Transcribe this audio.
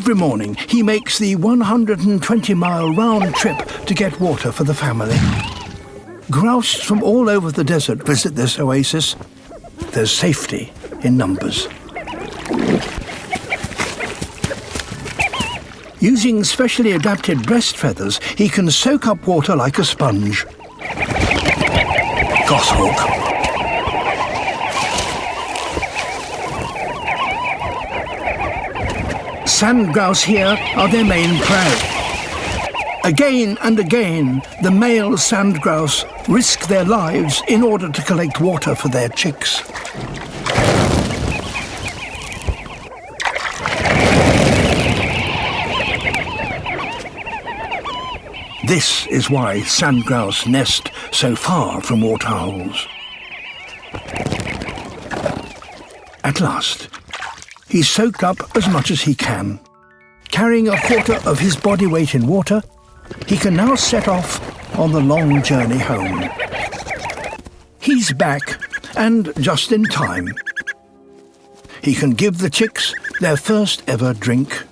Every morning he makes the 120-mile round trip to get water for the family. Grouse from all over the desert visit this oasis. There's safety in numbers. Using specially adapted breast feathers, he can soak up water like a sponge. Goshawk. Sand grouse here are their main prey. Again and again, the male sand grouse risk their lives in order to collect water for their chicks. This is why sand grouse nest so far from waterholes. At last, he's soaked up as much as he can. Carrying a quarter of his body weight in water, he can now set off on the long journey home. He's back, and just in time. He can give the chicks their first ever drink.